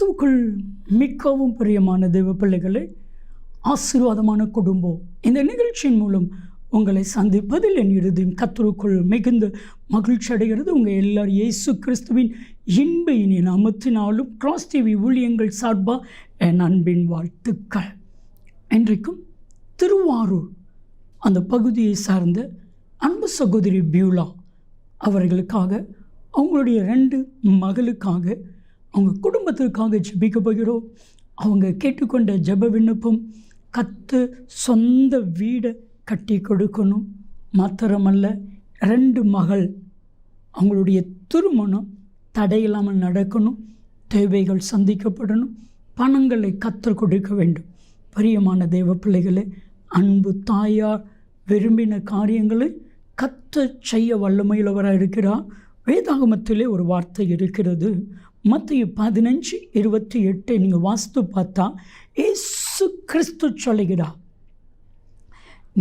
கிறிஸ்துவுக்குள் மிகவும் பிரியமான தெய்வ பிள்ளைகளே, ஆசீர்வாதமான குடும்பம் இந்த நிகழ்ச்சியின் மூலம் உங்களை சந்திப்பதில் என் இருதயம் கர்த்தருக்குள் மிகுந்த மகிழ்ச்சி அடைகிறது. உங்கள் எல்லாரும் இயேசு கிறிஸ்துவின் இன்ப இனி நாமத்தினாலும் கிராஸ் டிவி ஊழியங்கள் சார்பாக என் அன்பின் வாழ்த்துக்கள். இன்றைக்கும் திருவாரூர் அந்த பகுதியை சார்ந்த அன்பு சகோதரி பியூலா அவர்களுக்காக, அவங்களுடைய 2 மகளுக்காக, அவங்க குடும்பத்திற்காக ஜெபிக்க போகிறோம். அவங்க கேட்டுக்கொண்ட ஜெப விண்ணப்பம், கர்த்தர் சொந்த வீடை கட்டி கொடுக்கணும், மாத்திரமல்ல 2 மகள் அவங்களுடைய திருமணம் தடையில்லாமல் நடக்கணும், தேவைகள் சந்திக்கப்படணும், பணங்களை கர்த்தர் கொடுக்க வேண்டும். பிரியமான தேவ பிள்ளைகளே, அன்பு தாயார் விரும்பின காரியங்களை கர்த்தர் செய்ய வல்லமையுள்ளவராக இருக்கிறார். வேதாகமத்திலே ஒரு வார்த்தை இருக்கிறது, மத்தேயு 15:28 நீங்கள் வாசித்து பார்த்தா இயேசு கிறிஸ்து சொல்லுகிறார்,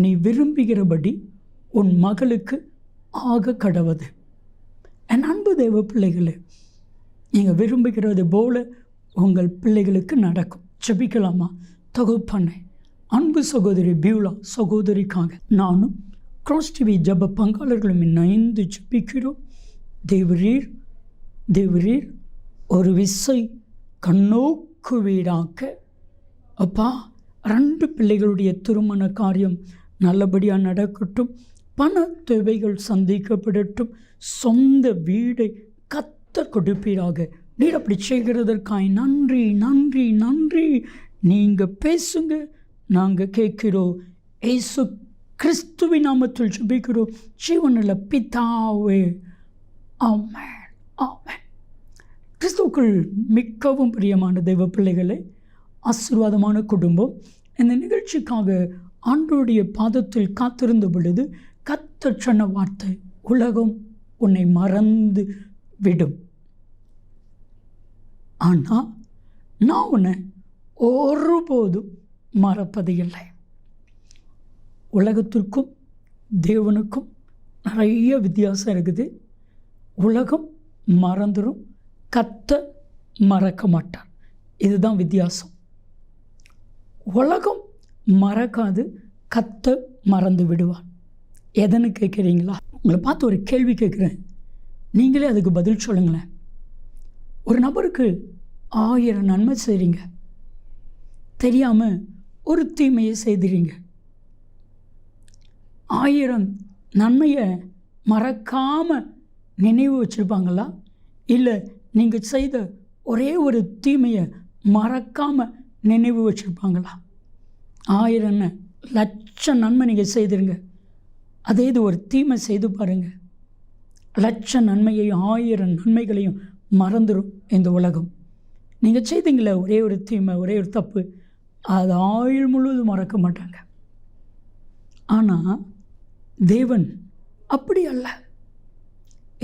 நீ விரும்புகிறபடி உன் மகளுக்கு ஆக கடவது. என் அன்பு தேவ பிள்ளைகளே, நீங்கள் விரும்புகிறது போல உங்கள் பிள்ளைகளுக்கு நடக்கும். ஜெபிக்கலாமா? தகப்பனே, அன்பு சகோதரி பியூலா சகோதரிக்காக நானும் கிராஸ் டிவி ஜெப பங்காளர்களும் இணைந்து ஜெபிக்கிறோம். தேவரீர் ஒரு விசை கண்ணோக்கு வீடாக்க அப்பா, 2 பிள்ளைகளுடைய திருமண காரியம் நல்லபடியாக நடக்கட்டும், பண தேவைகள் சந்திக்கப்படட்டும், சொந்த வீடை கர்த்தர் கொடுப்பீராக. நீர் அப்படி செய்கிறதற்காய் நன்றி நன்றி நன்றி. நீங்கள் பேசுங்க, நாங்கள் கேட்கிறோம். இயேசு கிறிஸ்துவின் நாமத்தில் ஜெபிக்கிறோம் ஜீவனுள்ள பிதாவே, ஆமென் ஆமென். கிறிஸ்துவுக்குள் மிகவும் பிரியமான தெய்வ பிள்ளைகளே, ஆசீர்வாதமான குடும்பம் இந்த நிகழ்ச்சிக்காக ஆண்டவருடைய பாதத்தில் காத்திருந்த பொழுது கர்த்தர் சொன்ன வார்த்தை, உலகம் உன்னை மறந்து விடும், ஆனால் நான் உன்னை ஒருபோதும் மறப்பது இல்லை. உலகத்திற்கும் தேவனுக்கும் நிறைய வித்தியாசம் இருக்குது. உலகம் மறந்துடும், கர்த்தர் மறக்க மாட்டார். இதுதான் வித்தியாசம். உலகம் மறக்காது, கர்த்தர் மறந்து விடுவார். எதன்னு கேட்குறீங்களா? உங்களை பார்த்து ஒரு கேள்வி கேட்குறேன், நீங்களே அதுக்கு பதில் சொல்லுங்களேன். ஒரு நபருக்கு 1000 நன்மை செய்கிறீங்க, தெரியாமல் ஒரு தீமையை செய்துறீங்க. 1000 நன்மையை மறக்காமல் நினைவு வச்சுருப்பாங்களா? இல்லை நீங்கள் செய்த ஒரே ஒரு தீமையை மறக்காமல் நினைவு வச்சுருப்பாங்களா? 1000 லட்சம் நன்மை நீங்கள் செய்திருங்க, அதே இது ஒரு தீமை செய்து பாருங்கள், லட்சம் நன்மையையும் 1000 நன்மைகளையும் மறந்துடும் இந்த உலகம். நீங்கள் செய்தீங்களே ஒரே ஒரு தீமை, ஒரே ஒரு தப்பு, அது ஆயுள் முழுவதும் மறக்க மாட்டாங்க. ஆனால் தேவன் அப்படி அல்ல.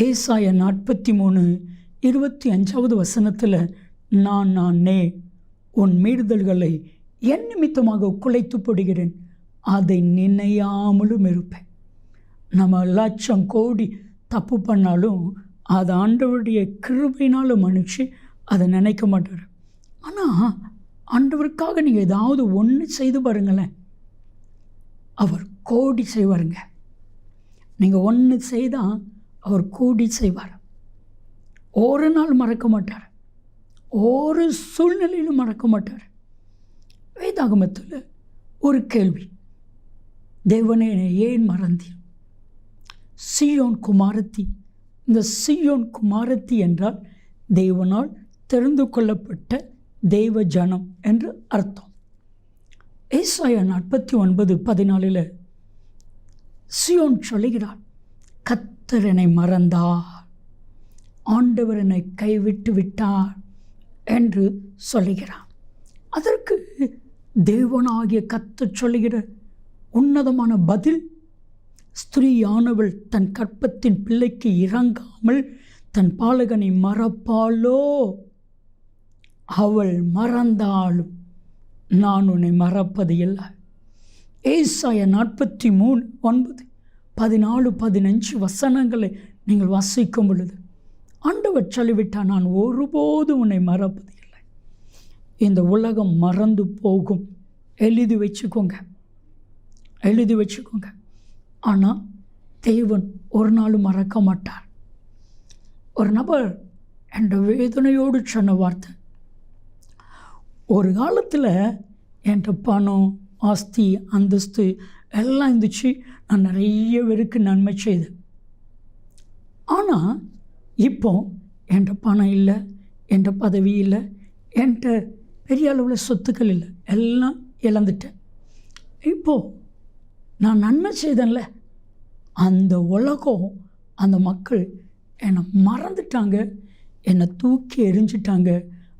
ஏசாயா 43:25 வசனத்தில், நானே உன் மீறுதல்களை என் நிமித்தமாக குலைத்து போடுகிறேன், அதை நினையாமலும் இருப்பேன். நம்ம லட்சம் கோடி தப்பு பண்ணாலும் அது ஆண்டவருடைய கிருபையினால் மன்னிச்சு அதை நினைக்க மாட்டார். ஆனால் ஆண்டவருக்காக நீங்கள் ஏதாவது ஒன்று செய்து பாருங்களேன், அவர் கோடி செய்வாருங்க. நீங்கள் ஒன்று செய்தால் அவர் கோடி செய்வார். ஒரு நாள் மறக்க மாட்டார், ஒரு சூழ்நிலையிலும் மறக்க மாட்டார். வேதாகமத்தில் ஒரு கேள்வி, தேவனே ஏன் மறந்தீர்? சீயோன் குமாரத்தி. இந்த சீயோன் குமாரத்தி என்றால் தேவனால் தெரிந்து கொள்ளப்பட்ட தெய்வ ஜனம் என்று அர்த்தம். ஏசாயா 49:14 சீயோன் சொல்லுகிறார், கர்த்தர் என்னை மறந்தார், ஆண்டவர் என்னை கைவிட்டு விட்டார் என்று சொல்லுகிறார். அதற்கு தேவனாகிய கர்த்தர் சொல்லுகிற உன்னதமான பதில், ஸ்திரீயானவள் தன் கற்பத்தின் பிள்ளைக்கு இறங்காமல் தன் பாலகனை மறப்பாளோ? அவள் மறந்தாலும் நான் உன்னை மறப்பது இல்லை. ஏசாயா 43:9, 14, 15 வசனங்களை நீங்கள் வாசிக்கும் பொழுது ஆண்டவர் சொல்லிவிட்டார், நான் ஒருபோதும் உன்னை மறப்பது இல்லை. இந்த உலகம் மறந்து போகும். எழுதி வச்சுக்கோங்க, எழுதி வச்சுக்கோங்க. ஆனால் தேவன் ஒரு நாளும் மறக்க மாட்டார். ஒரு நபர் என்ற வேதனையோடு சொன்ன வார்த்தை, ஒரு காலத்தில் என்கிட்ட பணம், ஆஸ்தி, அந்தஸ்து எல்லாம் இருந்துச்சு, நான் நிறைய பேருக்கு நன்மை செய்தேன். ஆனால் இப்போ என்கிட்ட பணம் இல்லை, என்கிட்ட பதவி இல்லை, என்கிட்ட பெரிய அளவில் சொத்துக்கள் இல்லை, எல்லாம் இழந்துட்டேன். இப்போது நான் நன்மை செய்தேன்ல, அந்த உலகம், அந்த மக்கள் என்னை மறந்துட்டாங்க, என்னை தூக்கி எறிஞ்சிட்டாங்க.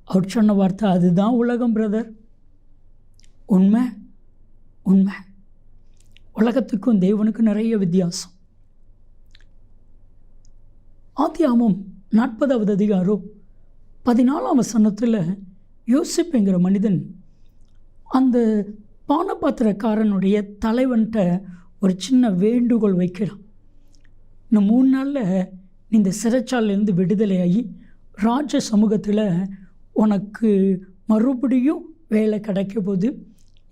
அவர் சொன்ன வார்த்தை, அதுதான் உலகம் பிரதர். உண்மை, உண்மை. உலகத்துக்கும் தேவனுக்கும் நிறைய வித்தியாசம். ஆதியாகமம் 40வது அதிகாரம் 14ஆம் வசனத்தில் யோசிப்புங்கிற மனிதன் அந்த பானபாத்திரக்காரனுடைய தலைவன்கிட்ட ஒரு சின்ன வேண்டுகோள் வைக்கிறான். இன்னும் 3 நாளில் இந்த சிறைச்சாலையிலேருந்து விடுதலையாகி ராஜ சமூகத்தில் உனக்கு மறுபடியும் வேலை கிடைக்க போது,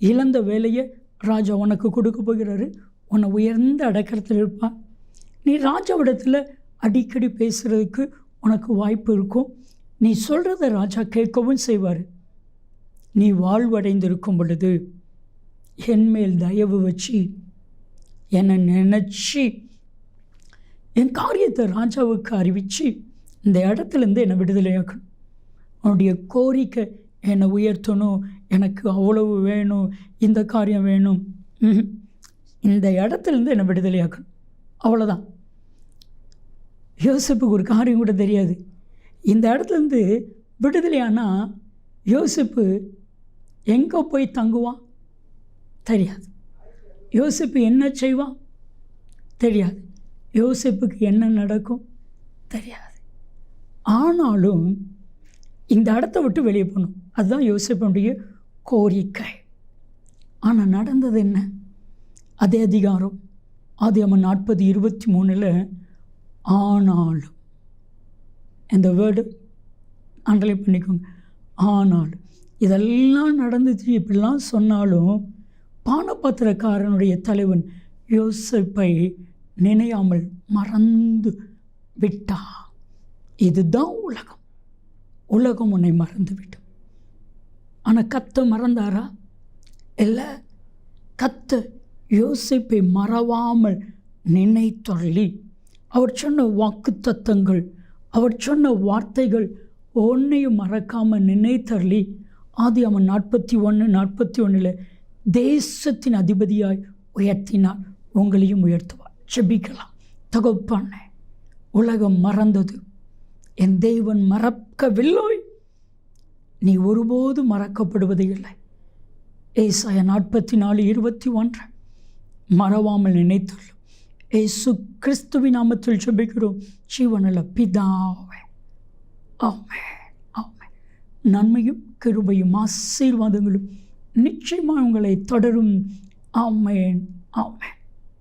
இழந்த வேலையை ராஜா உனக்கு கொடுக்க போகிறாரு, உன்னை உயர்ந்த அடக்கத்தில் இருப்பான். நீ ராஜாவிடத்தில் அடிக்கடி பேசுகிறதுக்கு உனக்கு வாய்ப்பு இருக்கும். நீ சொல்கிறத ராஜா கேட்கவும் செய்வார். நீ வாழ்வடைந்திருக்கும் பொழுது என்மேல் தயவு வச்சு என்னை நினச்சி என் காரியத்தை ராஜாவுக்கு அறிவித்து இந்த இடத்துலேருந்து என்னை விடுதலையாக்கணும். அவனுடைய கோரிக்கை என்னை உயர்த்தணும், எனக்கு அவ்வளவு வேணும், இந்த காரியம் வேணும், இந்த இடத்துலேருந்து என்னை விடுதலையாக்கணும், அவ்வளோதான். யோசிப்புக்கு ஒரு காரியம் கூட தெரியாது. இந்த இடத்துலேருந்து விடுதலையானால் யோசிப்பு எங்கே போய் தங்குவான் தெரியாது. யோசிப்பு என்ன செய்வான் தெரியாது. யோசிப்புக்கு என்ன நடக்கும் தெரியாது. ஆனாலும் இந்த இடத்த விட்டு வெளியே போகணும், அதுதான் யோசிப்புடைய கோரிக்கை. ஆனால் நடந்தது என்ன? அதே அதிகாரம் ஆதியாகமம் 40:23 ஆனாலும், இந்த வேர்டு அண்டர்லைன் பண்ணிக்கோங்க, ஆனாலும். இதெல்லாம் நடந்துச்சு, இப்படிலாம் சொன்னாலும் பானபாத்திரக்காரனுடைய தலைவன் யோசிப்பை நினையாமல் மறந்து விட்டா. இதுதான் உலகம். உலகம் உன்னை மறந்து விடும். ஆனால் கர்த்தர் மறந்தாரா? இல்லை. கர்த்தர் யோசிப்பை மறவாமல் நினைத்தொள்ளி அவர் சொன்ன வாக்கு தத்தங்கள், அவர் சொன்ன வார்த்தைகள் ஒன்றையும் மறக்காமல் நினைத்தள்ளி ஆதியாகமம் 41:41 தேசத்தின் அதிபதியாய் உயர்த்தினார், உங்களையும் உயர்த்துவார். ஜெபிக்கலாம். தகப்பனே, உலகம் மறந்தது, என் தேவன் மறக்கவில்லை, நீ ஒருபோது மறக்கப்படுவது இல்லை. ஏசாயா 44:21 மறவாமல் நினைத்துள்ளோம். ஏசு கிறிஸ்துவின் நாமத்தில் ஜெபிக்கிறோம் ஜீவனுள்ள பிதாவே, ஆமென், ஆமென். நன்மையும் கிருபையும் ஆசீர்வாதங்களும் நிச்சயமாக உங்களை தொடரும். ஆமென், ஆமென்.